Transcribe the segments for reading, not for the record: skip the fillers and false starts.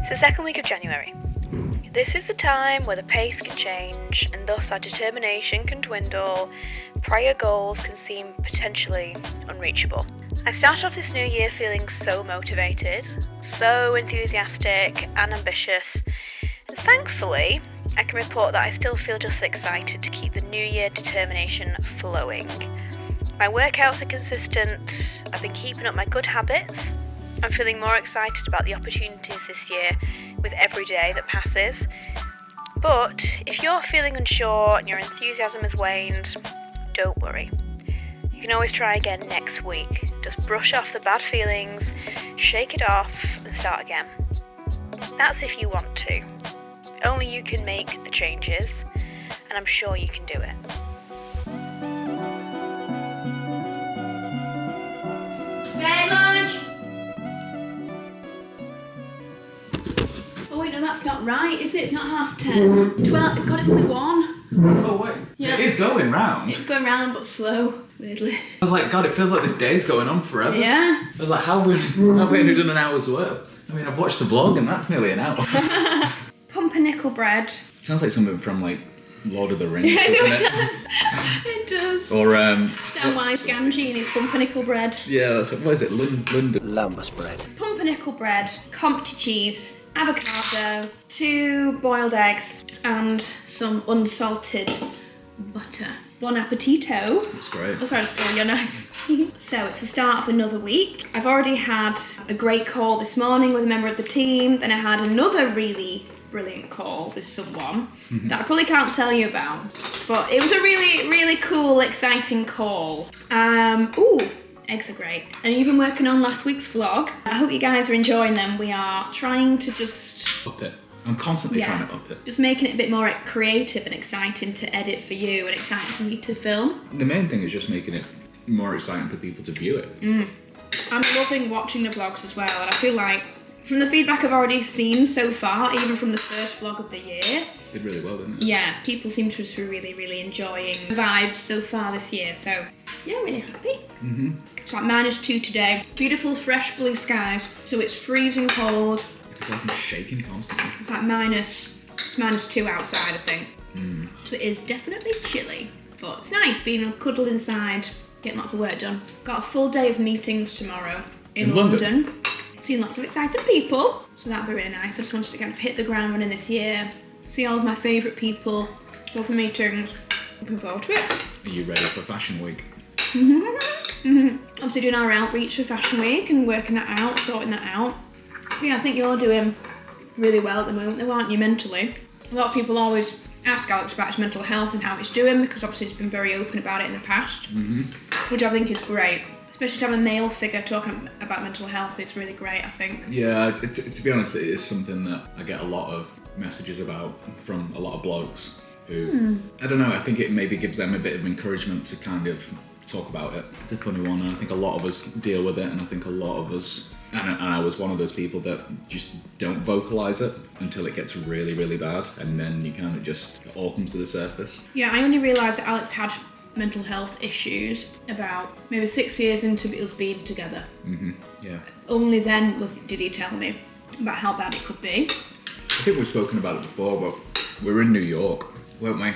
It's the second week of January. This is the time where the pace can change and thus our determination can dwindle, prior goals can seem potentially unreachable. I started off this new year feeling so motivated, so enthusiastic and ambitious, and thankfully I can report that I still feel just excited to keep the new year determination flowing. My workouts are consistent, I've been keeping up my good habits, I'm feeling more excited about the opportunities this year with every day that passes. But if you're feeling unsure and your enthusiasm has waned, don't worry. You can always try again next week. Just brush off the bad feelings, shake it off and start again. That's if you want to. Only you can make the changes, and I'm sure you can do it. Bed lunch! Oh wait, no, that's not right, is it? It's not 10:30. 12, God, it's only 1. Oh wait, Yeah. It is going round. It's going round, but slow, weirdly. I was like, God, it feels like this day's going on forever. Yeah. I was like, how have we only done an hour's work? I mean, I've watched the vlog and that's nearly an hour. Pumpernickel bread. Sounds like something from like Lord of the Rings, Yeah, doesn't it it? does. It does. Or Samwise Gamgee and his pumpernickel bread. yeah, that's what is it? London. Lambus bread. Pumpernickel bread, Comté cheese, avocado, 2 boiled eggs, and some unsalted butter. Bon appetito. That's great. Oh, sorry, I stole your knife. So it's the start of another week. I've already had a great call this morning with a member of the team. Then I had another really brilliant call with someone that I probably can't tell you about. But it was a really, really cool, exciting call. Eggs are great. And you've been working on last week's vlog. I hope you guys are enjoying them. We are trying to just... Up it. I'm constantly trying to up it. Just making it a bit more creative and exciting to edit for you and exciting for me to film. The main thing is just making it more exciting for people to view it. I'm loving watching the vlogs as well, and I feel like from the feedback I've already seen so far, even from the first vlog of the year, Did really well, didn't it? yeah, people seem to be really, really enjoying the vibes so far this year, so yeah, really happy. It's like -2 today. Beautiful fresh blue skies, so it's freezing cold. I feel like I'm shaking constantly. It's like -2 outside, I think. So it is definitely chilly, but it's nice being cuddled inside, getting lots of work done. Got a full day of meetings tomorrow in London. Seeing lots of excited people, so that'll be really nice. I just wanted to kind of hit the ground running this year, see all of my favourite people, go for meetings. Looking forward to it. Are you ready for Fashion Week? Obviously doing our outreach for Fashion Week and working that out, sorting that out. But yeah, I think you're doing really well at the moment though, aren't you, mentally? A lot of people always ask Alex about his mental health and how he's doing, because obviously he's been very open about it in the past, which I think is great. Especially to have a male figure talking about mental health is really great, I think. Yeah, to be honest, it is something that I get a lot of messages about from a lot of blokes who, I don't know, I think it maybe gives them a bit of encouragement to kind of talk about it. It's a funny one, and I think a lot of us deal with it, and I think a lot of us, and I was one of those people that just don't vocalise it until it gets really, really bad, and then you kind of just, it all comes to the surface. Yeah, I only realised that Alex had mental health issues about maybe 6 years into us being together. Yeah. Only then did he tell me about how bad it could be. I think we've spoken about it before, but we were in New York, weren't we?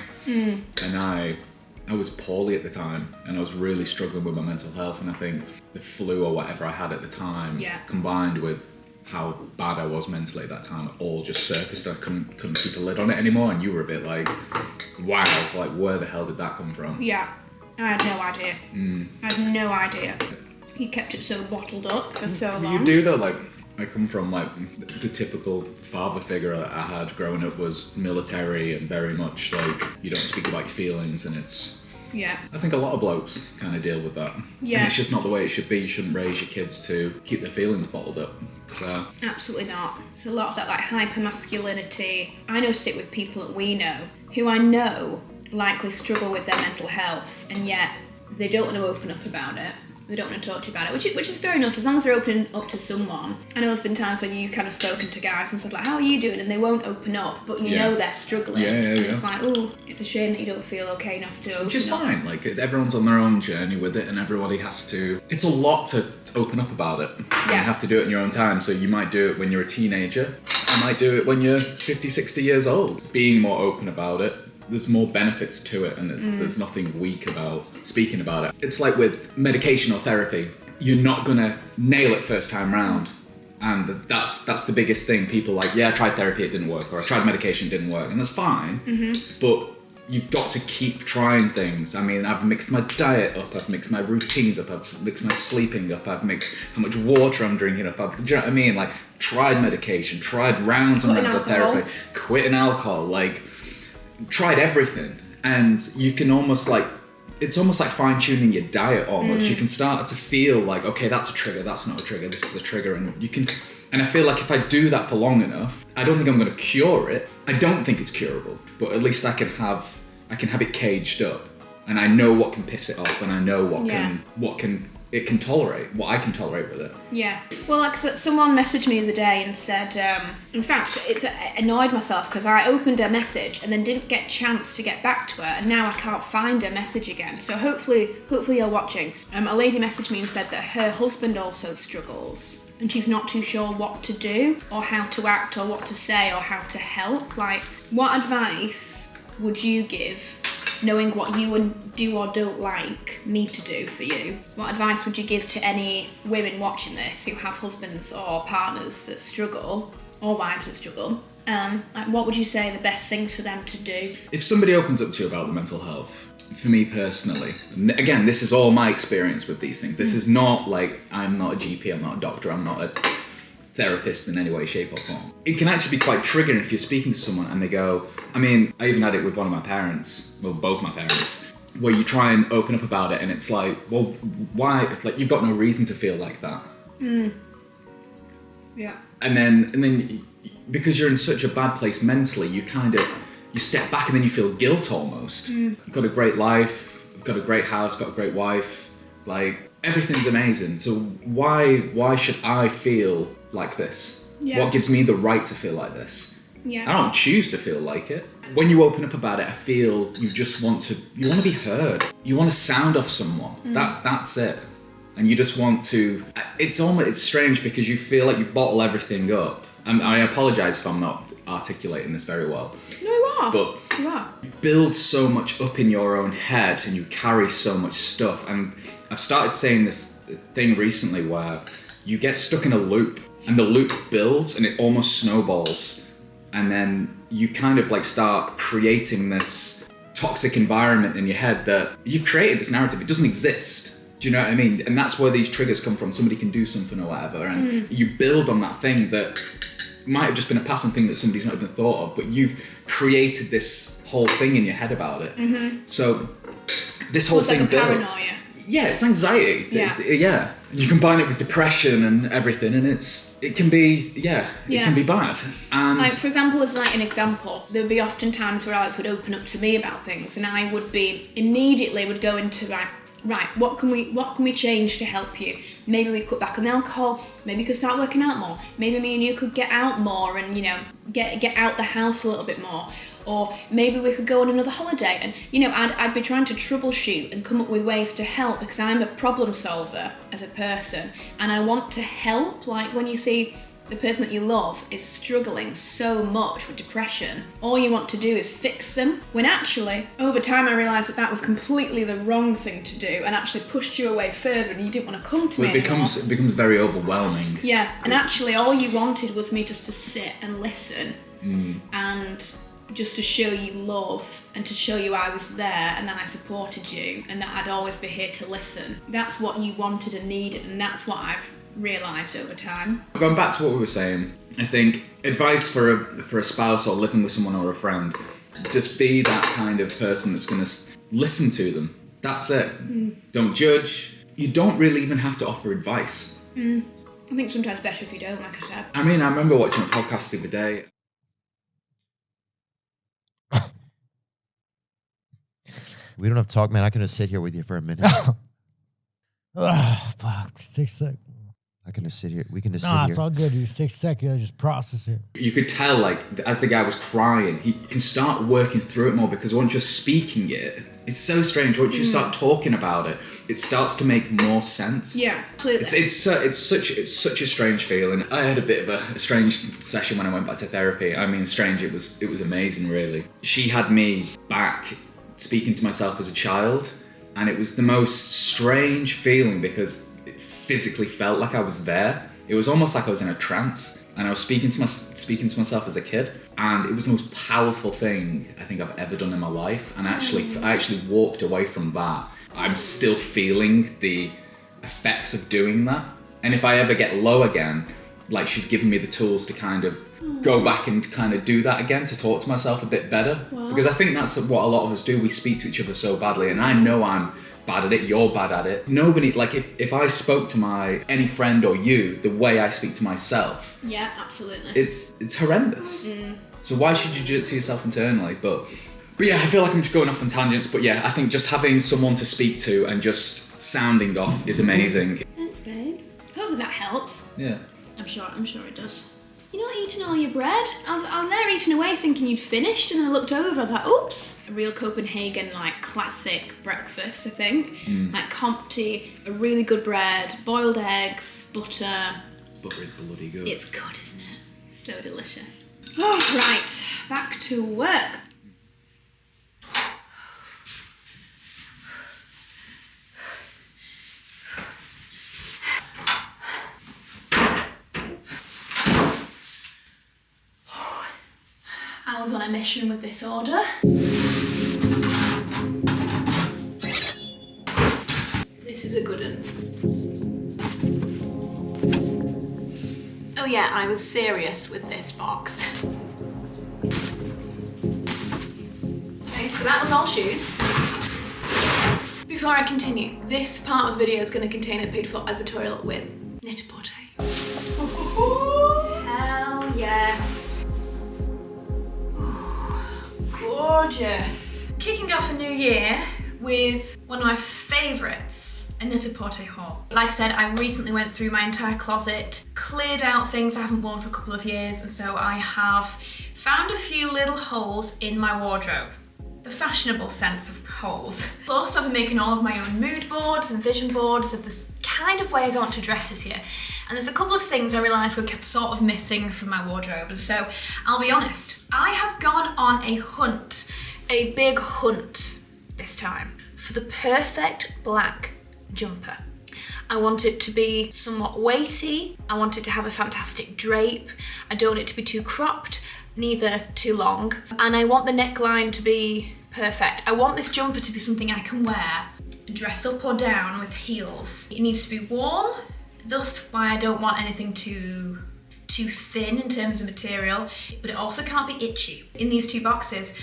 And I was poorly at the time, and I was really struggling with my mental health, and I think the flu or whatever I had at the time, combined with how bad I was mentally at that time, all just surfaced. I couldn't keep a lid on it anymore, and you were a bit like, wow, like where the hell did that come from? Yeah, I had no idea. I had no idea. He kept it so bottled up for so long. You do though, like, I come from like the typical father figure that I had growing up was military and very much like, you don't speak about your feelings, and it's, yeah. I think a lot of blokes kind of deal with that. Yeah. And it's just not the way it should be. You shouldn't raise your kids to keep their feelings bottled up. So. Absolutely not. It's a lot of that like hyper-masculinity. I notice it with people that we know, who I know likely struggle with their mental health, and yet they don't want to open up about it. They don't want to talk to you about it, which is fair enough, as long as they're opening up to someone. I know there's been times when you've kind of spoken to guys and said like, how are you doing? And they won't open up, but you know they're struggling. Yeah. And it's like, oh, it's a shame that you don't feel okay enough to open up. Which is fine, like everyone's on their own journey with it, and everybody has to, it's a lot to open up about it. And you have to do it in your own time, so you might do it when you're a teenager, You might do it when you're 50, 60 years old. Being more open about it, there's more benefits to it, and there's nothing weak about speaking about it. It's like with medication or therapy. You're not gonna nail it first time round. And that's the biggest thing. People are like, yeah, I tried therapy, it didn't work, or I tried medication, it didn't work, and that's fine. But you've got to keep trying things. I mean, I've mixed my diet up, I've mixed my routines up, I've mixed my sleeping up, I've mixed how much water I'm drinking up. Do you know what I mean? Like, tried medication, tried rounds and rounds of therapy, quitting alcohol, like, tried everything. And you can almost like, it's almost like fine-tuning your diet almost. You can start to feel like, okay, that's a trigger, that's not a trigger, this is a trigger, and you can, and I feel like if I do that for long enough, I don't think I'm going to cure it. I don't think it's curable, but at least I can have it caged up, and I know what can piss it off, and I know what it can tolerate, what I can tolerate with it. Yeah. Well, like someone messaged me the other day and said, in fact, it annoyed myself because I opened her message and then didn't get a chance to get back to her, and now I can't find her message again. So hopefully you're watching. A lady messaged me and said that her husband also struggles, and she's not too sure what to do or how to act or what to say or how to help. Like, what advice would you give, knowing what you do or don't like me to do for you? What advice would you give to any women watching this who have husbands or partners that struggle, or wives that struggle? Like, what would you say are the best things for them to do? If somebody opens up to you about the mental health, for me personally, again, this is all my experience with these things. This is not like, I'm not a GP, I'm not a doctor, I'm not a therapist in any way, shape or form. It can actually be quite triggering if you're speaking to someone and they go, I mean, I even had it with one of my parents, well, both my parents, where you try and open up about it and it's like, well, why? Like, you've got no reason to feel like that. Yeah. And then because you're in such a bad place mentally, you step back and then you feel guilt almost. I've got a great life, I've got a great house, got a great wife, like, everything's amazing. So why should I feel like this? Yeah. What gives me the right to feel like this? Yeah. I don't choose to feel like it. When you open up about it, I feel you want to be heard. You want to sound off someone. That's it. And you just want to, it's strange because you feel like you bottle everything up. And I apologize if I'm not articulating this very well. No, you are. But you are. You build so much up in your own head and you carry so much stuff. And I've started saying this thing recently where you get stuck in a loop and the loop builds and it almost snowballs. And then you kind of like start creating this toxic environment in your head that you've created this narrative. It doesn't exist. Do you know what I mean? And that's where these triggers come from. Somebody can do something or whatever. And you build on that thing that might have just been a passing thing that somebody's not even thought of, but you've created this whole thing in your head about it. So this whole thing like builds. Paranoia. Yeah, it's anxiety. Yeah. You combine it with depression and everything, and it can be bad. And like, for example, as like an example, there would be often times where Alex would open up to me about things, and I would go into like, right, what can we change to help you? Maybe we cut back on the alcohol, maybe you could start working out more, maybe me and you could get out more and, you know, get out the house a little bit more, or maybe we could go on another holiday. And, you know, I'd be trying to troubleshoot and come up with ways to help, because I'm a problem solver as a person and I want to help. Like, when you see the person that you love is struggling so much with depression, all you want to do is fix them, when actually, over time I realised that was completely the wrong thing to do and actually pushed you away further and you didn't want to come to me anymore. It becomes very overwhelming. Yeah, and actually all you wanted was me just to sit and listen and just to show you love and to show you I was there and that I supported you and that I'd always be here to listen. That's what you wanted and needed, and that's what I've realised over time. Going back to what we were saying, I think advice for a spouse or living with someone or a friend, just be that kind of person that's going to listen to them. That's it. Don't judge. You don't really even have to offer advice. I think sometimes better if you don't, like I said. I mean, I remember watching a podcast the other day. We don't have to talk, man. I can just sit here with you for a minute. Fuck, 6 seconds. I can just sit here. We can just sit here. Nah, it's all good, dude. 6 seconds, just process it. You could tell, like, as the guy was crying, he can start working through it more, because once you're speaking it, It's so strange. Once you start talking about it, it starts to make more sense. Yeah, absolutely. It's such a strange feeling. I had a bit of a strange session when I went back to therapy. I mean, strange. It was amazing, really. She had me back speaking to myself as a child, and it was the most strange feeling because it physically felt like I was there. It was almost like I was in a trance, and I was speaking to myself as a kid, and it was the most powerful thing I think I've ever done in my life. And I actually walked away from that. I'm still feeling the effects of doing that, and if I ever get low again, like, she's given me the tools to kind of go back and kind of do that again, to talk to myself a bit better. Because I think that's what a lot of us do. We speak to each other so badly, and I know I'm bad at it, you're bad at it. Nobody, like, if I spoke to any friend or you the way I speak to myself, yeah, absolutely, it's horrendous. So why should you do it to yourself internally? But yeah, I feel like I'm just going off on tangents, but yeah, I think just having someone to speak to and just sounding off is amazing. Thanks, babe. Hopefully that helps. Yeah. I'm sure it does. You're not eating all your bread? I was there eating away thinking you'd finished, and then I looked over, I was like, oops. A real Copenhagen, like, classic breakfast, I think. Like Compty, a really good bread, boiled eggs, butter. Butter is bloody good. It's good, isn't it? So delicious. Oh, right, back to work. I was on a mission with this order. This is a good one. Oh yeah, I was serious with this box. Okay, so that was all shoes. Before I continue, this part of the video is going to contain a paid for advertorial with Netaporter. Hell yes. Gorgeous. Kicking off a new year with one of my favourites, a Netaporter haul. Like I said, I recently went through my entire closet, cleared out things I haven't worn for a couple of years, and so I have found a few little holes in my wardrobe. The fashionable sense of holes. Plus, I've been making all of my own mood boards and vision boards of the kind of ways I want to dress this year. And there's a couple of things I realised were sort of missing from my wardrobe. And so, I'll be honest, I have gone on a hunt, a big hunt this time, for the perfect black jumper. I want it to be somewhat weighty. I want it to have a fantastic drape. I don't want it to be too cropped, neither too long. And I want the neckline to be perfect. I want this jumper to be something I can wear, dress up or down with heels. It needs to be warm, thus why I don't want anything too thin in terms of material, but it also can't be itchy. In these two boxes,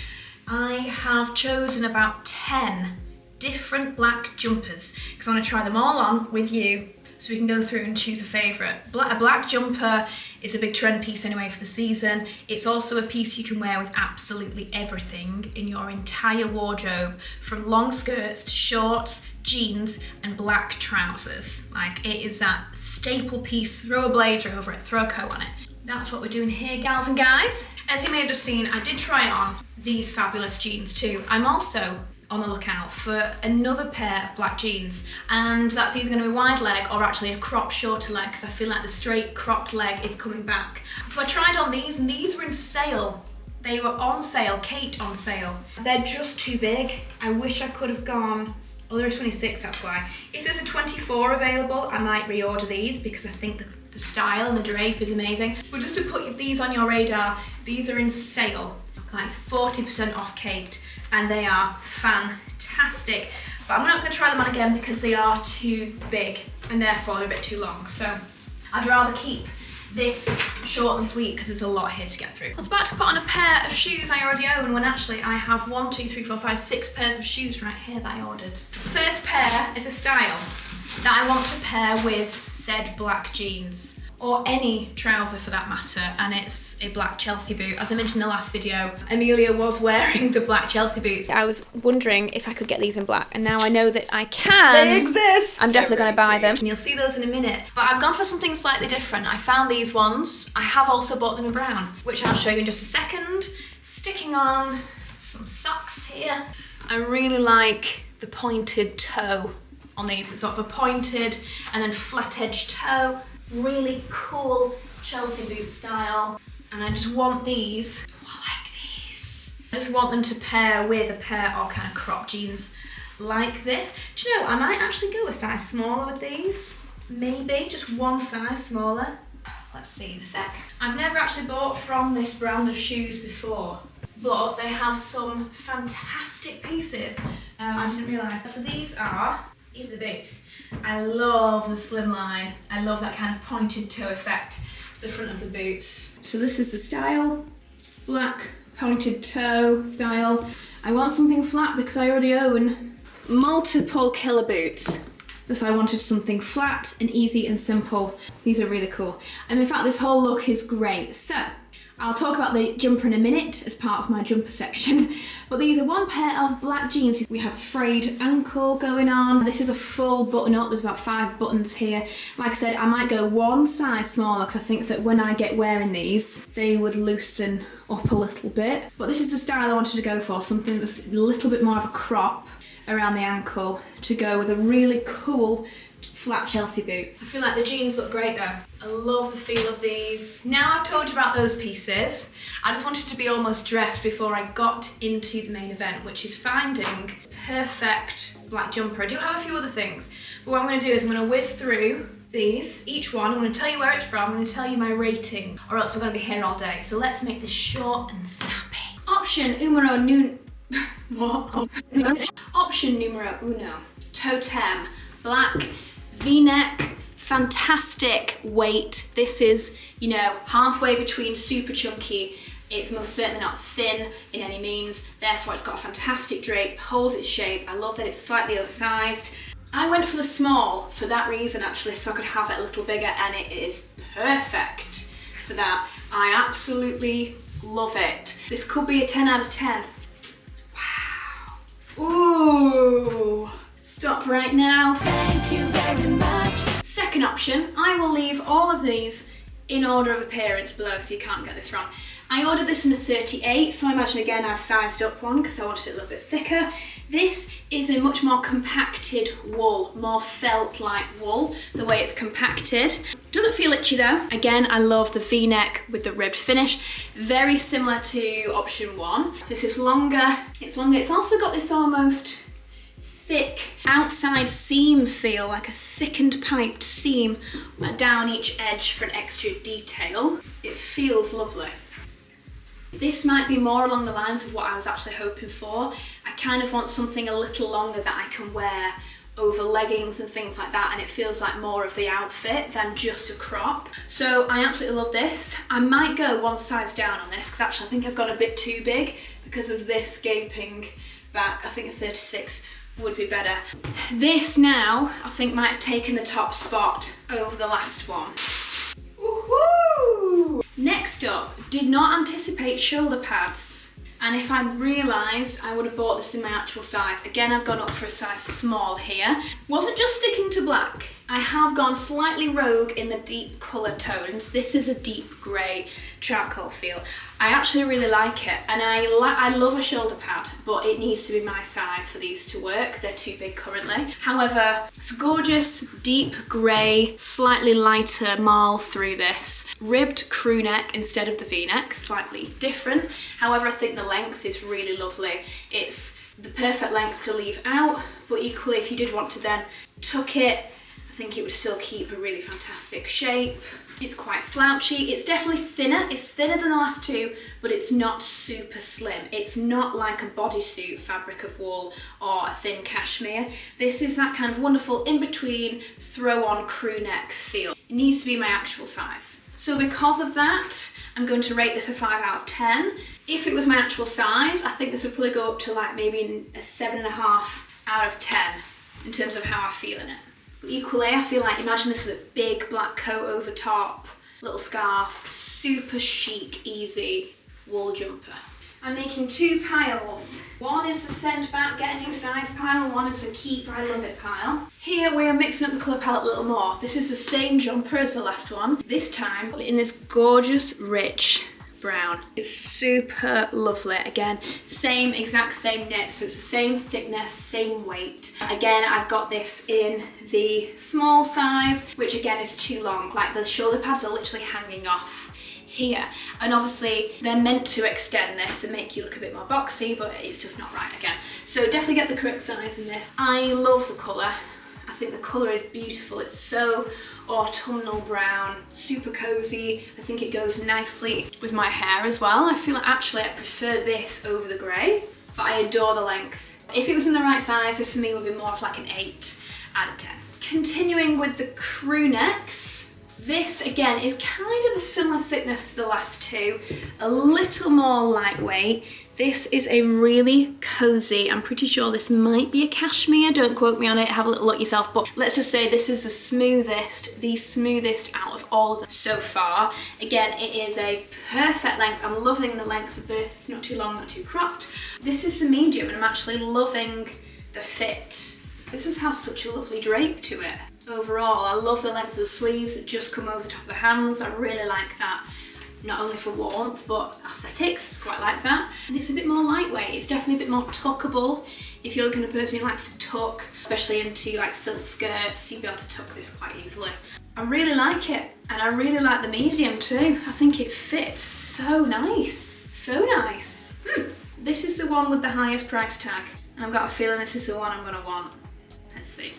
I have chosen about 10 different black jumpers because I want to try them all on with you so we can go through and choose a favourite. A black jumper is a big trend piece anyway for the season. It's also a piece you can wear with absolutely everything in your entire wardrobe, from long skirts to shorts, jeans and black trousers. Like, it is that staple piece. Throw a blazer over it, throw a coat on it. That's what we're doing here, gals and guys. As you may have just seen, I did try on these fabulous jeans too. I'm also on the lookout for another pair of black jeans, and that's either going to be wide leg or actually a cropped shorter leg, because I feel like the straight cropped leg is coming back. So I tried on these, and these were in sale. They were on sale, Kate on sale. They're just too big. I wish I could have gone, oh, they're a 26, that's why. If there's a 24 available, I might reorder these because I think the style and the drape is amazing. But just to put these on your radar, these are in sale, like 40% off Kate. And they are fantastic. But I'm not going to try them on again because they are too big and therefore they're a bit too long. So I'd rather keep this short and sweet because there's a lot here to get through. I was about to put on a pair of shoes I already own when actually I have 1, 2, 3, 4, 5, 6 pairs of shoes right here that I ordered. First pair is a style that I want to pair with said black jeans, or any trouser for that matter, and it's a black Chelsea boot. As I mentioned in the last video, Amelia was wearing the black Chelsea boots. I was wondering if I could get these in black, and now I know that I can. They exist! I'm definitely going to buy them, and you'll see those in a minute. But I've gone for something slightly different. I found these ones. I have also bought them in brown, which I'll show you in just a second. Sticking on some socks here. I really like the pointed toe on these. It's sort of a pointed and then flat edge toe. Really cool Chelsea boot style. And I just want these. Oh, I like these. I just want them to pair with a pair of kind of crop jeans like this. Do you know, I might actually go a size smaller with these. Maybe just one size smaller. Let's see in a sec. I've never actually bought from this brand of shoes before, but they have some fantastic pieces. I didn't realise. So these are the boots. I love the slimline. I love that kind of pointed toe effect to the front of the boots. So this is the style. Black pointed toe style. I want something flat because I already own multiple killer boots. So I wanted something flat and easy and simple. These are really cool. And in fact, this whole look is great. So I'll talk about the jumper in a minute as part of my jumper section. But these are one pair of black jeans. We have a frayed ankle going on. This is a full button up. There's about 5 buttons here. Like I said, I might go one size smaller because I think that when I get wearing these, they would loosen up a little bit. But this is the style I wanted to go for. Something that's a little bit more of a crop around the ankle to go with a really cool flat Chelsea boot. I feel like the jeans look great though. I love the feel of these. Now I've told you about those pieces, I just wanted to be almost dressed before I got into the main event, which is finding perfect black jumper. I do have a few other things, but what I'm going to do is I'm going to whiz through these, each one. I'm going to tell you where it's from, I'm going to tell you my rating, or else we're going to be here all day. So let's make this short and snappy. Option numero uno. Totem. Black V-neck. Fantastic weight. This is, you know, halfway between super chunky. It's most certainly not thin in any means. Therefore, it's got a fantastic drape, holds its shape. I love that it's slightly oversized. I went for the small for that reason actually, so I could have it a little bigger, and it is perfect for that. I absolutely love it. This could be a 10 out of 10. Wow. Ooh. Stop right now. Thank you very much. Second option, I will leave all of these in order of appearance below so you can't get this wrong. I ordered this in a 38, so I imagine again I've sized up one because I wanted it a little bit thicker. This is a much more compacted wool, more felt-like wool, the way it's compacted. Doesn't feel itchy though. Again, I love the V-neck with the ribbed finish. Very similar to option 1. This is longer. It's longer. It's also got this almost thick outside seam feel, like a thickened piped seam down each edge for an extra detail. It feels lovely. This might be more along the lines of what I was actually hoping for. I kind of want something a little longer that I can wear over leggings and things like that, and it feels like more of the outfit than just a crop. So I absolutely love this. I might go one size down on this because actually I think I've gone a bit too big because of this gaping back. I think a 36 would be better. This now, I think might have taken the top spot over the last one. Woohoo! Next up, did not anticipate shoulder pads. And if I'd realised, I would have bought this in my actual size. Again, I've gone up for a size small here. Wasn't just sticking to black. I have gone slightly rogue in the deep colour tones. This is a deep grey charcoal feel. I actually really like it, and I love a shoulder pad, but it needs to be my size for these to work. They're too big currently. However, it's gorgeous, deep grey, slightly lighter marl through this. Ribbed crew neck instead of the V-neck, slightly different. However, I think the length is really lovely. It's the perfect length to leave out, but equally if you did want to then tuck it, I think it would still keep a really fantastic shape. It's quite slouchy. It's definitely thinner. It's thinner than the last two, but it's not super slim. It's not like a bodysuit fabric of wool or a thin cashmere. This is that kind of wonderful in-between throw-on crew neck feel. It needs to be my actual size. So because of that, I'm going to rate this a 5 out of 10. If it was my actual size, I think this would probably go up to like maybe a 7.5 out of 10 in terms of how I feel in it. But equally, I feel like, imagine this with a big black coat over top, little scarf, super chic, easy wool jumper. I'm making 2 piles. One is the send back, get a new size pile, one is the keep, I love it pile. Here we are mixing up the colour palette a little more. This is the same jumper as the last one, this time in this gorgeous, rich brown. It's super lovely. Again, exact same knit, so it's the same thickness, same weight. Again, I've got this in the small size, which again is too long. Like the shoulder pads are literally hanging off here, and obviously they're meant to extend this and make you look a bit more boxy, but it's just not right again. So definitely get the correct size in this. I love the colour. I think the colour is beautiful. It's so autumnal brown, super cozy. I think it goes nicely with my hair as well. I feel like actually I prefer this over the grey, but I adore the length. If it was in the right size, this for me would be more of like an 8 out of 10. Continuing with the crew necks. This again is kind of a similar thickness to the last two, a little more lightweight. This is a really cozy, I'm pretty sure this might be a cashmere, don't quote me on it, have a little look yourself, but let's just say this is the smoothest out of all of them so far. Again, it is a perfect length. I'm loving the length of this, not too long, not too cropped. This is the medium and I'm actually loving the fit. This just has such a lovely drape to it. Overall, I love the length of the sleeves that just come over the top of the hands. I really like that. Not only for warmth, but aesthetics, it's quite like that. And it's a bit more lightweight. It's definitely a bit more tuckable. If you're the kind of person who likes to tuck, especially into like silk skirts, you'd be able to tuck this quite easily. I really like it. And I really like the medium too. I think it fits so nice. So nice. This is the one with the highest price tag. And I've got a feeling this is the one I'm gonna want. Let's see.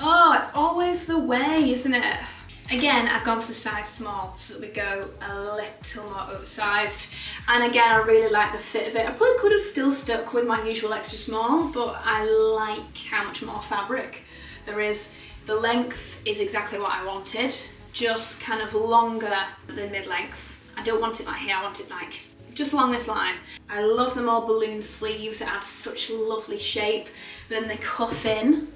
Oh, it's always the way, isn't it? Again, I've gone for the size small so that we go a little more oversized. And again, I really like the fit of it. I probably could have still stuck with my usual extra small, but I like how much more fabric there is. The length is exactly what I wanted, just kind of longer than mid-length. I don't want it like here, I want it like just along this line. I love the more balloon sleeves, it adds such lovely shape. Then they cuff in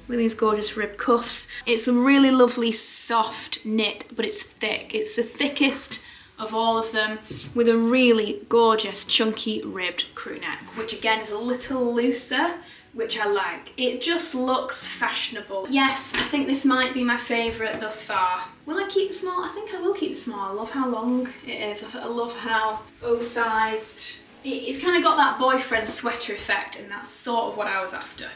with these gorgeous ribbed cuffs. It's a really lovely soft knit, but it's thick. It's the thickest of all of them with a really gorgeous chunky ribbed crew neck, which again is a little looser, which I like. It just looks fashionable. Yes, I think this might be my favourite thus far. Will I keep the small? I think I will keep the small. I love how long it is. I love how oversized. It's kind of got that boyfriend sweater effect, and that's sort of what I was after.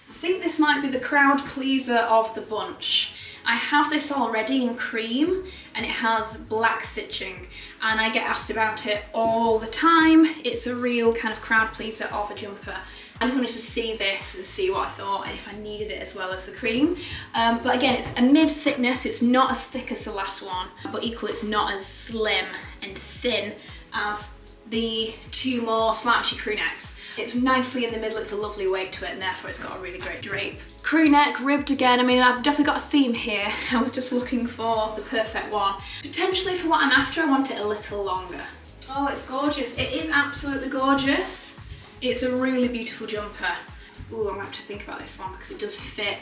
I think this might be the crowd pleaser of the bunch. I have this already in cream and it has black stitching and I get asked about it all the time. It's a real kind of crowd pleaser of a jumper. I just wanted to see this and see what I thought and if I needed it as well as the cream. But again, it's a mid thickness. It's not as thick as the last one, but equally it's not as slim and thin as the two more slouchy crew necks. It's nicely in the middle, it's a lovely weight to it, and therefore it's got a really great drape. Crew neck, ribbed again. I mean, I've definitely got a theme here. I was just looking for the perfect one. Potentially for what I'm after, I want it a little longer. Oh, it's gorgeous. It is absolutely gorgeous. It's a really beautiful jumper. Ooh, I'm gonna have to think about this one because it does fit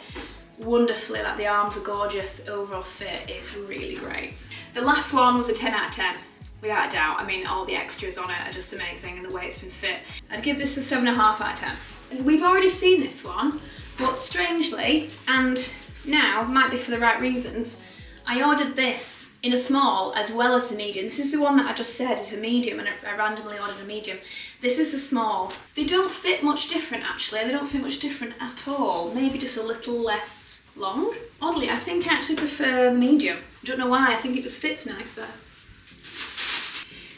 wonderfully. Like the arms are gorgeous, overall fit is really great. The last one was a 10 out of 10. Without a doubt. I mean, all the extras on it are just amazing and the way it's been fit. I'd give this a 7.5 out of 10. We've already seen this one, but strangely, and now, might be for the right reasons, I ordered this in a small as well as the medium. This is the one that I just said is a medium and I randomly ordered a medium. This is a small. They don't fit much different actually. They don't fit much different at all. Maybe just a little less long. Oddly, I think I actually prefer the medium. I don't know why, I think it just fits nicer.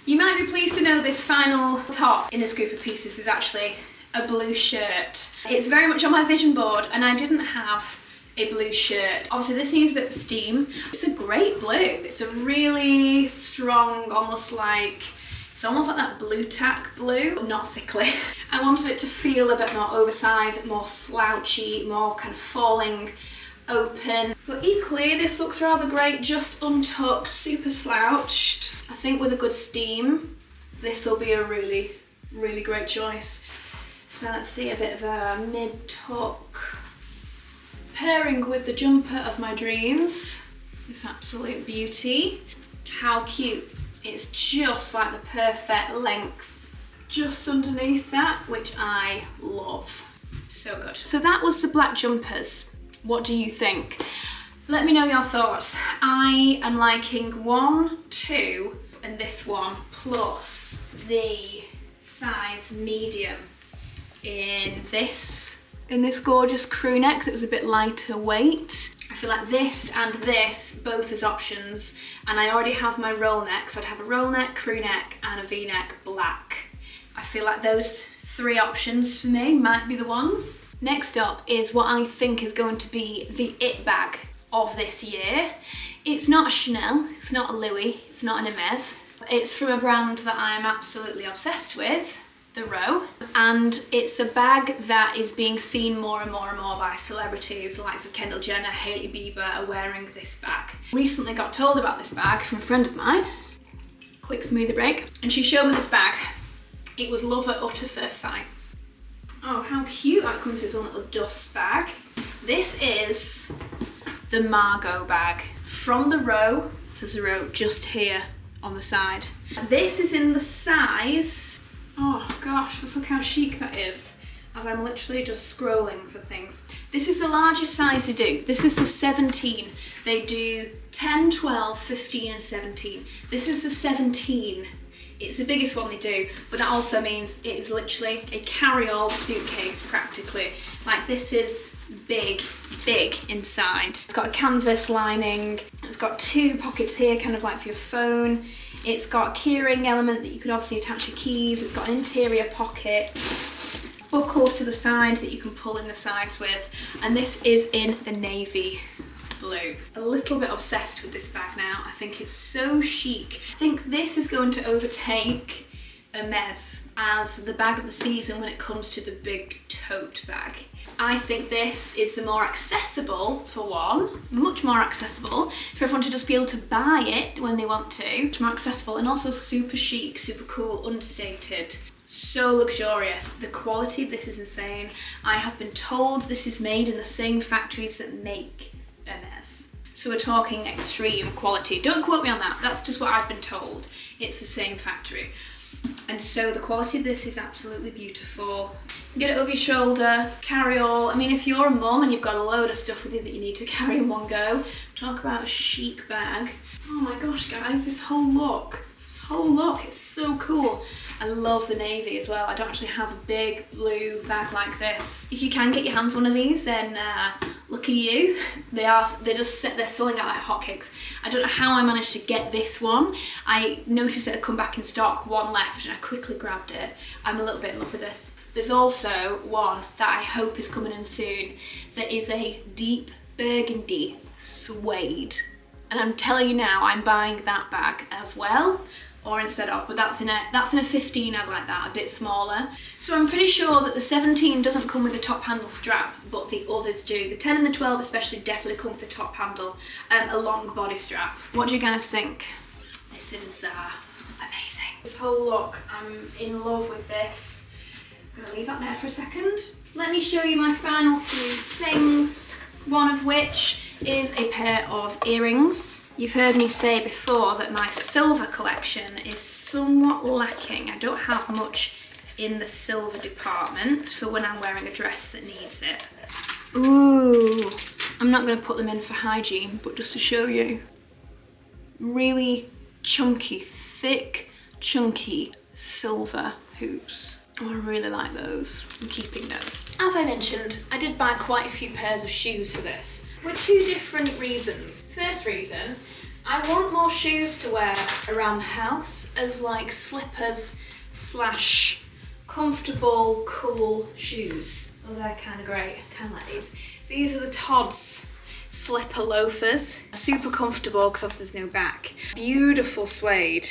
You might be pleased to know this final top in this group of pieces is actually a blue shirt. It's very much on my vision board and I didn't have a blue shirt. Obviously this needs a bit of steam. It's a great blue. It's a really strong, it's almost like that blue tack blue, but not sickly. I wanted it to feel a bit more oversized, more slouchy, more kind of falling open. But equally, this looks rather great, just untucked, super slouched. I think with a good steam, this will be a really, really great choice. So let's see, a bit of a mid-tuck. Pairing with the jumper of my dreams, this absolute beauty. How cute. It's just like the perfect length just underneath that, which I love. So good. So that was the black jumpers. What do you think? Let me know your thoughts. I am liking 1, 2, and this one, plus the size medium in this gorgeous crew neck that was a bit lighter weight. I feel like this and this both as options, and I already have my roll neck, so I'd have a roll neck, crew neck and a V-neck black. I feel like those 3 options for me might be the ones. Next up is what I think is going to be the it bag of this year. It's not a Chanel, it's not a Louis, it's not an Hermes. It's from a brand that I'm absolutely obsessed with, the Row, and it's a bag that is being seen more and more and more by celebrities. The likes of Kendall Jenner, Hailey Bieber are wearing this bag. Recently got told about this bag from a friend of mine, quick smoothie break, and she showed me this bag. It was love at utter first sight. Oh, how cute that comes with its own little dust bag. This is the Margot bag from the Row. There's a Row just here on the side. This is in the size, oh gosh, just look how chic that is, as I'm literally just scrolling for things. This is the largest size to do. This is the 17. They do 10, 12, 15 and 17. This is the 17. It's the biggest one they do, but that also means it is literally a carry-all suitcase practically. Like, this is big, big inside. It's got a canvas lining. It's got 2 pockets here, kind of like for your phone. It's got a keyring element that you could obviously attach your keys. It's got an interior pocket, buckles to the side that you can pull in the sides with. And this is in the navy blue. A little bit obsessed with this bag now. I think it's so chic. I think this is going to overtake Hermes as the bag of the season when it comes to the big tote bag. I think this is the more accessible, for one, much more accessible for everyone to just be able to buy it when they want to. Much more accessible and also super chic, super cool, understated. So luxurious. The quality of this is insane. I have been told this is made in the same factories that make Hermes. So we're talking extreme quality. Don't quote me on that. That's just what I've been told. It's the same factory. And so the quality of this is absolutely beautiful. You get it over your shoulder, carry all. I mean, if you're a mum and you've got a load of stuff with you that you need to carry in one go, talk about a chic bag. Oh my gosh, guys, this whole look, it's so cool. I love the navy as well. I don't actually have a big blue bag like this. If you can get your hands on one of these, then lucky you. They're selling out like hotcakes. I don't know how I managed to get this one. I noticed it had come back in stock, one left, and I quickly grabbed it. I'm a little bit in love with this. There's also one that I hope is coming in soon that is a deep burgundy suede. And I'm telling you now, I'm buying that bag as well. Or instead of, but that's in a 15, I'd like that, a bit smaller. So I'm pretty sure that the 17 doesn't come with a top handle strap, but the others do. The 10 and the 12 especially definitely come with a top handle and a long body strap. What do you guys think? This is amazing. This whole look, I'm in love with this. I'm gonna leave that there for a second. Let me show you my final 3 things, one of which is a pair of earrings. You've heard me say before that my silver collection is somewhat lacking. I don't have much in the silver department for when I'm wearing a dress that needs it. Ooh, I'm not going to put them in for hygiene, but just to show you. Really chunky, thick, chunky silver hoops. Oh, I really like those. I'm keeping those. As I mentioned, I did buy quite a few pairs of shoes for this, with 2 different reasons. First reason, I want more shoes to wear around the house as like slippers slash comfortable, cool shoes. Oh, they're kind of great, kind of like these. These are the Tod's slipper loafers. Super comfortable because obviously there's no back. Beautiful suede,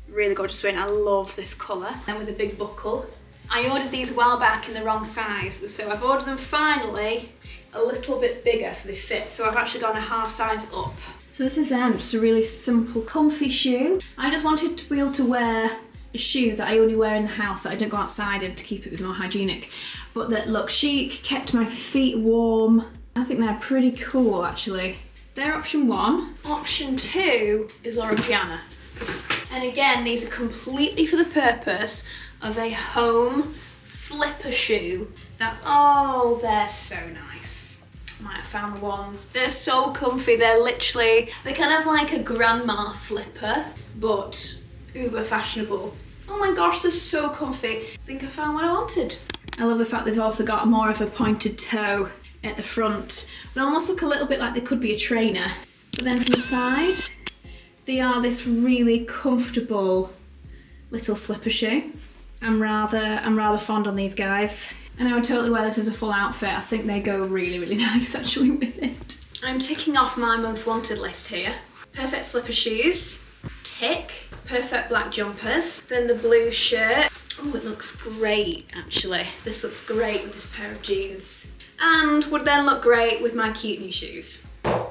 really gorgeous suede. I love this colour. And with a big buckle. I ordered these a while back in the wrong size, so I've ordered them finally a little bit bigger so they fit. So I've actually gone a half size up. So this is just a really simple, comfy shoe. I just wanted to be able to wear a shoe that I only wear in the house, that I don't go outside in, to keep it a bit more hygienic, but that looked chic, kept my feet warm. I think they're pretty cool actually. They're option 1. Option 2 is Laura Piana. And again, these are completely for the purpose of a home slipper shoe. Oh, they're so nice. I might have found the ones. They're so comfy. They're kind of like a grandma slipper, but uber fashionable. Oh my gosh, they're so comfy. I think I found what I wanted. I love the fact they've also got more of a pointed toe at the front. They almost look a little bit like they could be a trainer. But then from the side, they are this really comfortable little slipper shoe. I'm rather fond on these guys. And I would totally wear this as a full outfit. I think they go really, really nice actually with it. I'm ticking off my most wanted list here. Perfect slipper shoes, tick. Perfect black jumpers. Then the blue shirt. Oh, it looks great actually. This looks great with this pair of jeans. And would then look great with my cute new shoes.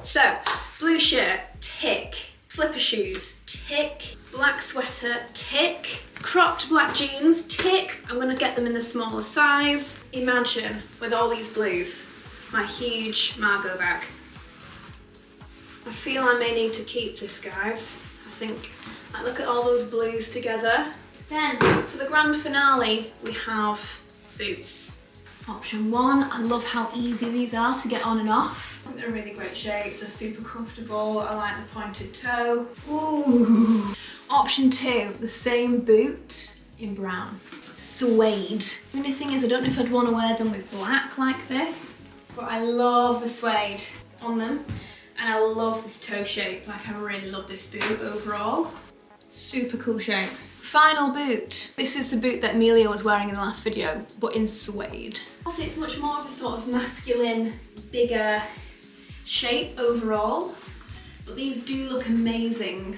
So, blue shirt, tick. Slipper shoes, tick. Black sweater, tick. Cropped black jeans, tick. I'm gonna get them in the smaller size. Imagine, with all these blues, my huge Margot bag. I feel I may need to keep this, guys. I think, like, look at all those blues together. Then, for the grand finale, we have boots. Option 1, I love how easy these are to get on and off. I think they're in really great shape, they're super comfortable, I like the pointed toe. Ooh. Option 2, the same boot in brown. Suede. The only thing is I don't know if I'd want to wear them with black like this, but I love the suede on them. And I love this toe shape, like I really love this boot overall. Super cool shape. Final boot. This is the boot that Amelia was wearing in the last video, but in suede. Also, it's much more of a sort of masculine, bigger shape overall, but these do look amazing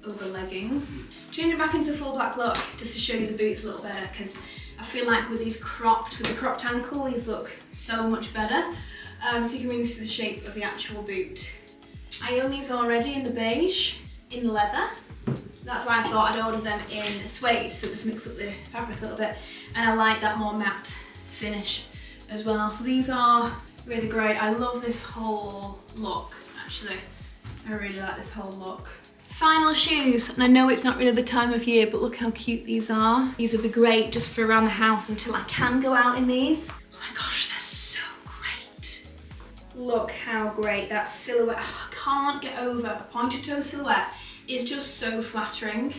over leggings. Changing back into the full black look, just to show you the boots a little better, because I feel like with the cropped ankle, these look so much better. So you can really see the shape of the actual boot. I own these already in the beige, in leather. That's why I thought I'd order them in suede, so just mix up the fabric a little bit. And I like that more matte finish as well. So these are really great. I love this whole look, actually. I really like this whole look. Final shoes, and I know it's not really the time of year, but look how cute these are. These would be great just for around the house until I can go out in these. Oh my gosh, they're so great. Look how great that silhouette, I can't get over a pointed toe silhouette. It's just so flattering.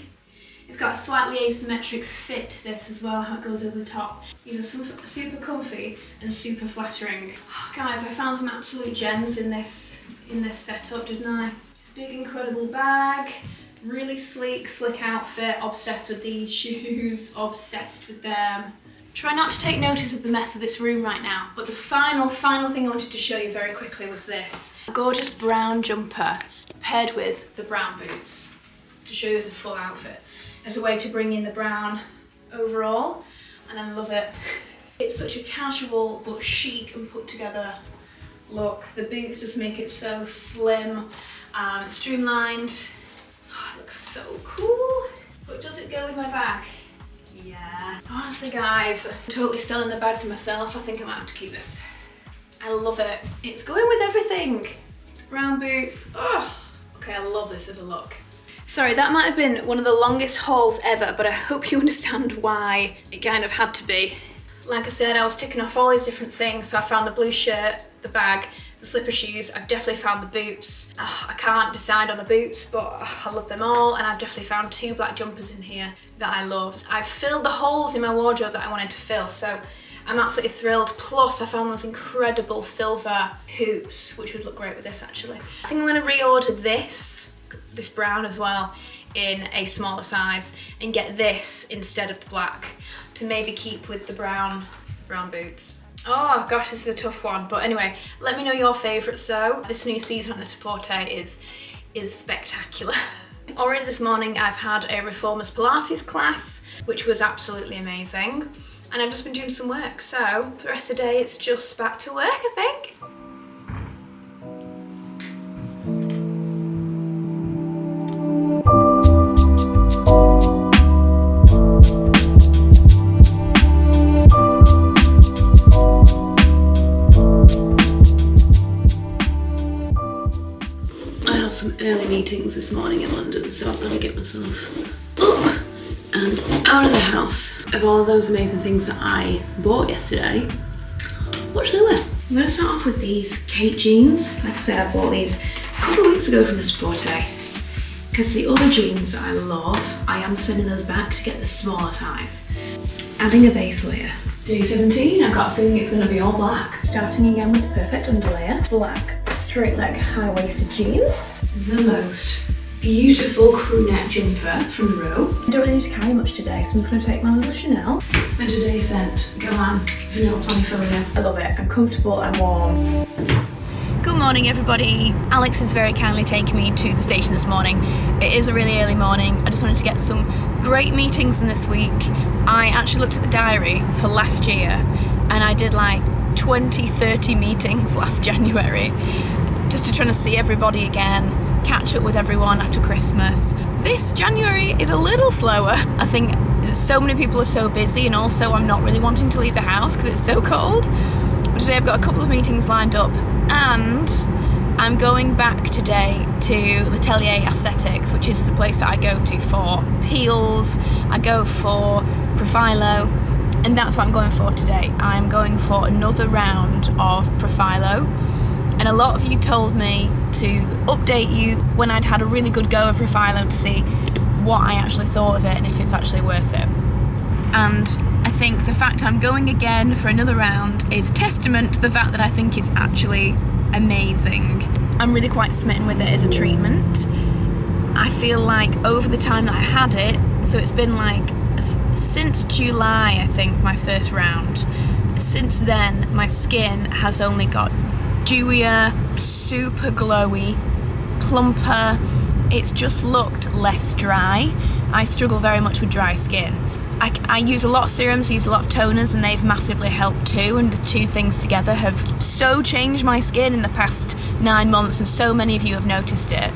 It's got a slightly asymmetric fit to this as well, how it goes over the top. These are super comfy and super flattering. Oh, guys, I found some absolute gems in this setup, didn't I? Big incredible bag, really sleek, slick outfit, obsessed with these shoes, obsessed with them. Try not to take notice of the mess of this room right now, but the final thing I wanted to show you very quickly was this. A gorgeous brown jumper paired with the brown boots to show you as a full outfit, as a way to bring in the brown overall, and I love it. It's such a casual but chic and put together look. The boots just make it so slim, streamlined. Oh, it looks so cool. But does it go with my bag? Yeah. Honestly, guys, I'm totally selling the bag to myself. I think I might have to keep this. I love it. It's going with everything. Brown boots. Oh, okay, I love this as a look. Sorry, that might have been one of the longest hauls ever, but I hope you understand why it kind of had to be. Like I said, I was ticking off all these different things, so I found the blue shirt, the bag, the slipper shoes. I've definitely found the boots. I can't decide on the boots, but I love them all, and I've definitely found 2 black jumpers in here that I loved. I've filled the holes in my wardrobe that I wanted to fill, so I'm absolutely thrilled. Plus, I found those incredible silver hoops, which would look great with this actually. I think I'm gonna reorder this brown as well in a smaller size and get this instead of the black to maybe keep with the brown boots. Oh gosh, this is a tough one, but anyway, let me know your favourites though. This new season at Netaporter is spectacular. Already this morning I've had a Reformers Pilates class, which was absolutely amazing. And I've just been doing some work, so for the rest of the day it's just back to work, I think. I have some early meetings this morning in London, so I've got to get myself up and out of the house. Of all of those amazing things that I bought yesterday, what should I wear? I'm going to start off with these Kate jeans. Like I said, I bought these a couple of weeks ago from Netaporter. because the other jeans that I love, I am sending those back to get the smaller size. Adding a base layer. Day 17, I've got a feeling it's going to be all black. Starting again with the perfect underlayer. Black, straight leg, high-waisted jeans. The most beautiful crew neck jumper from the row. I don't really need to carry much today, so I'm going to take my little Chanel. And today's scent, Galan Vanilla Planifolia. I love it. I'm comfortable, I'm warm. Good morning, everybody. Alex has very kindly taken me to the station this morning. It is a really early morning. I just wanted to get some great meetings in this week. I actually looked at the diary for last year and I did like 20, 30 meetings last January just to try to see everybody again, catch up with everyone after Christmas. This January is a little slower. I think so many people are so busy, and also I'm not really wanting to leave the house because it's so cold. But today I've got a couple of meetings lined up, and I'm going back today to L'Atelier Aesthetics, which is the place that I go to for peels, I go for Profilo, and that's what I'm going for today. I'm going for another round of Profilo, and a lot of you told me to update you when I'd had a really good go of Profilo to see what I actually thought of it and if it's actually worth it. And I think the fact I'm going again for another round is testament to the fact that I think it's actually amazing. I'm really quite smitten with it as a treatment. I feel like over the time that I had it, so it's been like since July, I think, my first round. Since then, my skin has only got dewier, super glowy, plumper. It's just looked less dry. I struggle very much with dry skin. I use a lot of serums, I use a lot of toners, and they've massively helped too, and the two things together have so changed my skin in the past 9 months, and so many of you have noticed it.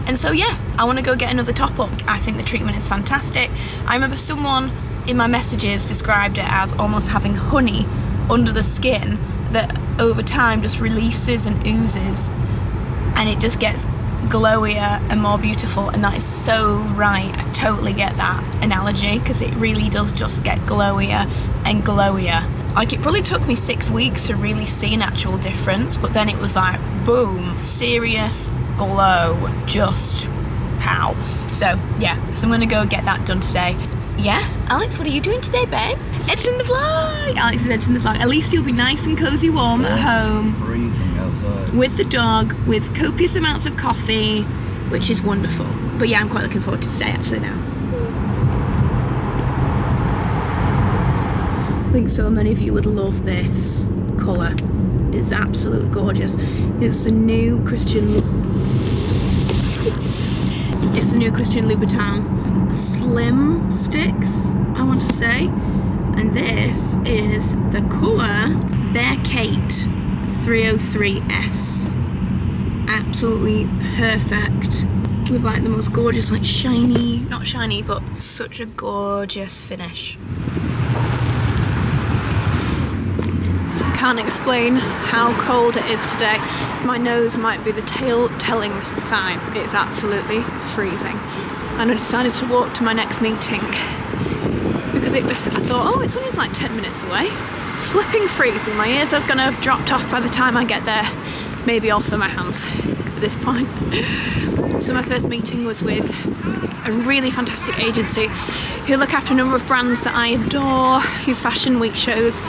And so yeah, I want to go get another top up. I think the treatment is fantastic. I remember someone in my messages described it as almost having honey under the skin that over time just releases and oozes, and it just gets glowier and more beautiful, and that is so right. I totally get that analogy because it really does just get glowier and glowier. Like, it probably took me 6 weeks to really see an actual difference, but then it was like boom, serious glow, just pow. So yeah, so I'm gonna go get that done today. Yeah, Alex, what are you doing today, babe? Editing the vlog! Alex is editing the vlog. At least you'll be nice and cozy warm at home. Freezing outside. With the dog, with copious amounts of coffee, which is wonderful. But yeah, I'm quite looking forward to today actually now. I think so many of you would love this colour. It's absolutely gorgeous. It's the new Christian Louboutin Slim Sticks, I want to say. And this is the colour Bear Kate 303S. Absolutely perfect, with like the most gorgeous, like shiny, not shiny, but such a gorgeous finish. I can't explain how cold it is today. My nose might be the telling sign. It's absolutely freezing. And I decided to walk to my next meeting because I thought, oh, it's only like 10 minutes away. Flipping freezing. My ears are gonna have dropped off by the time I get there. Maybe also my hands at this point. So my first meeting was with a really fantastic agency who look after a number of brands that I adore, whose Fashion Week shows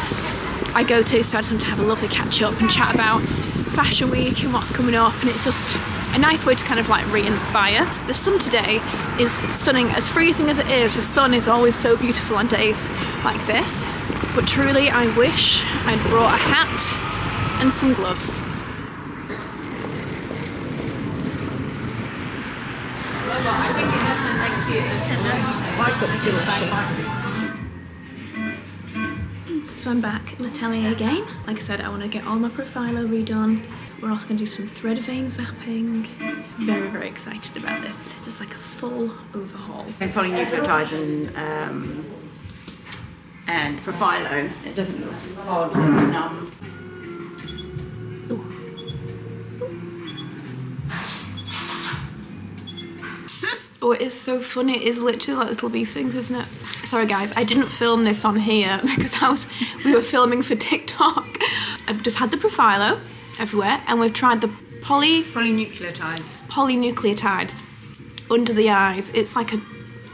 I go to, so I just want to have a lovely catch up and chat about Fashion Week and what's coming up, and it's just a nice way to kind of like re-inspire. The sun today is stunning. As freezing as it is, the sun is always so beautiful on days like this. But truly, I wish I'd brought a hat and some gloves. So I'm back at L'Atelier again. Like I said, I want to get all my Profilo redone. We're also going to do some thread vein zapping. Very, very excited about this. Just like a full overhaul. Polynucleotides and Profilo. It doesn't look odd and numb. Oh, it is so funny. It is literally like little bee stings, isn't it? Sorry guys, I didn't film this on here because we were filming for TikTok. I've just had the Profilo everywhere, and we've tried the polynucleotides. under the eyes. It's like a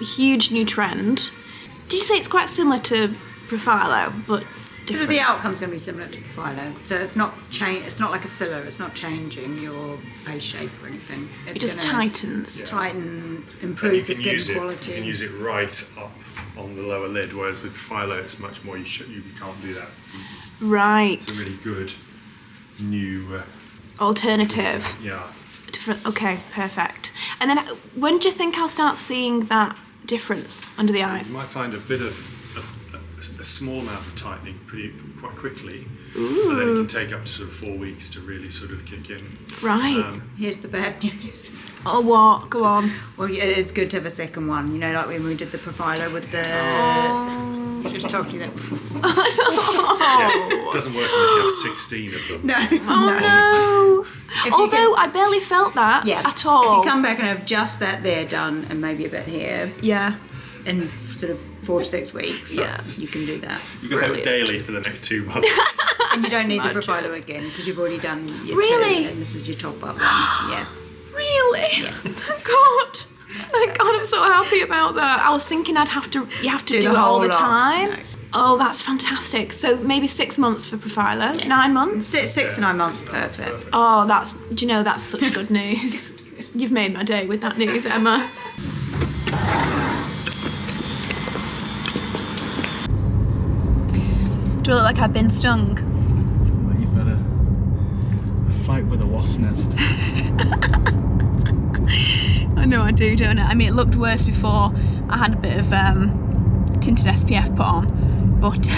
huge new trend. Did you say it's quite similar to Profilo, but Sort of the outcome's going to be similar to Profilo. So it's not It's not like a filler. It's not changing your face shape or anything. It just tightens. Tighten, improve the skin quality. You can use it right up on the lower lid, whereas with Profilo it's much more. You can't do that. Right. It's a really good new alternative. Yeah. Different. Okay, perfect. And then when do you think I'll start seeing that difference under the eyes? You might find a bit of a small amount of tightening quite quickly, but then it can take up to sort of 4 weeks to really sort of kick in. Right. Here's the bad news. Oh, what? Go on. Well, yeah, it's good to have a second one. You know, like when we did the Profilo with the. I just talked to you that before. Yeah, it doesn't work unless you have 16 of them. No. No. Although I barely felt that at all. If you come back and have just that there done and maybe a bit here. Yeah. In sort of 4 to 6 weeks. Yeah. You can do that. You can have it daily for the next 2 months. And you don't need the Profilo again because you've already done your Really? 2 and this is your top up one. Yeah. Really? Yeah. God. Thank God, I'm so happy about that. I was thinking you have to do the it all whole the lot. time. No. Oh, that's fantastic. So maybe 6 months for Profilo, 9 months? 6 to 9 months, perfect. Oh, that's such good news. You've made my day with that news, Emma. Do I look like I've been stung? Well, you've had a fight with a wasp nest. I know I do, don't I? I mean, it looked worse before I had a bit of tinted SPF put on, but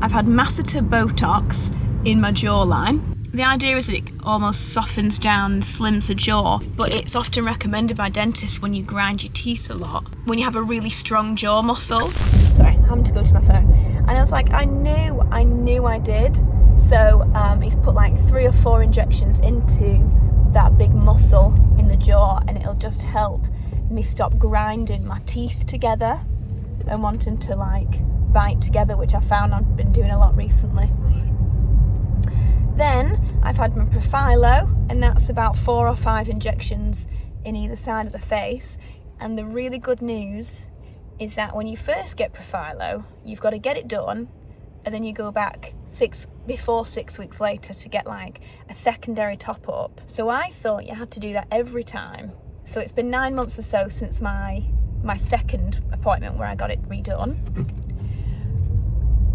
I've had masseter Botox in my jawline. The idea is that it almost softens down, slims the jaw, but it's often recommended by dentists when you grind your teeth a lot, when you have a really strong jaw muscle. Sorry, I'm having to go to my phone. And I was like, I knew I did. So he's put like 3 or 4 injections into that big muscle in the jaw, and it'll just help me stop grinding my teeth together and wanting to like bite together, which I found I've been doing a lot recently. Then I've had my Profilo, and that's about 4 or 5 injections in either side of the face. And the really good news is that when you first get Profilo, you've got to get it done, and then you go back 6 weeks later to get like a secondary top up. So I thought you had to do that every time. So it's been 9 months or so since my second appointment where I got it redone.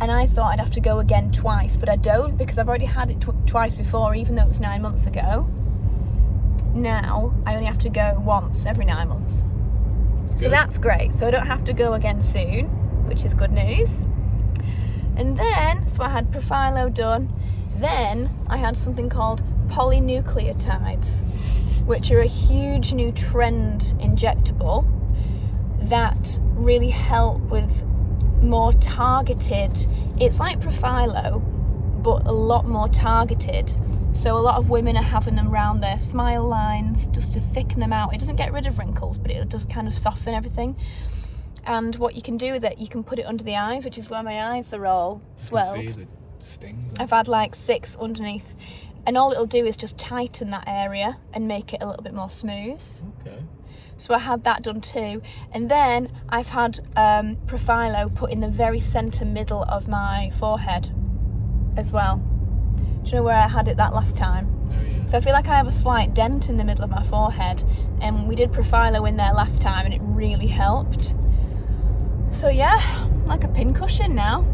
And I thought I'd have to go again twice, but I don't, because I've already had it twice before, even though it was 9 months ago. Now I only have to go once every 9 months. So that's great. So I don't have to go again soon, which is good news. And then, so I had Profilo done. Then I had something called polynucleotides, which are a huge new trend injectable that really help with more targeted. It's like Profilo, but a lot more targeted. So a lot of women are having them around their smile lines just to thicken them out. It doesn't get rid of wrinkles, but it'll just kind of soften everything. And what you can do with it, you can put it under the eyes, which is why my eyes are all swelled. You can see the stings. I've had like 6 underneath, and all it'll do is just tighten that area and make it a little bit more smooth. Okay. So I had that done too. And then I've had Profilo put in the very centre middle of my forehead as well. Do you know where I had it that last time? Oh, yeah. So I feel like I have a slight dent in the middle of my forehead, and we did Profilo in there last time and it really helped. So yeah, like a pincushion now.